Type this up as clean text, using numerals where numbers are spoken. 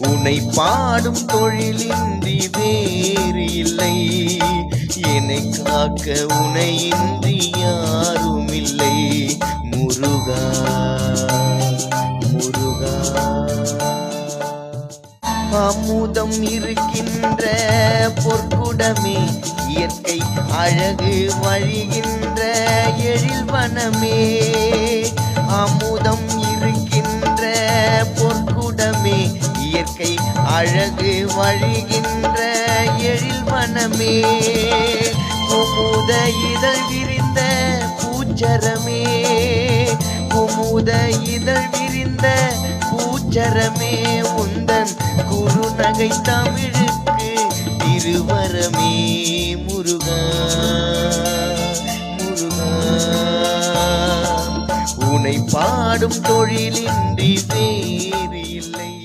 உன்னை பாடும் தொழிலின்றி வேறு இல்லை. என்னை காக்க உனையின்றி யாரும் இல்லை. முருகா முருகா. அமுதம் இருக்கின்ற பொற்குடமே, இயற்கை அழகு வழிகின்ற எழில் வனமே. அமுதம் இருக்கின்ற பொற்குடமே, இயற்கை அழகு வழிகின்ற எழில் வனமே. குமுத இதழ் விரிந்த பூச்சரமே, குமுத இதழ் விரிந்த பூச்சரமே. உந்தன் குறுநகை தமிழுக்கு திருவரமே. முருகா முருகா. உன்னை பாடும் தொழிலின்றி வேறு இல்லை.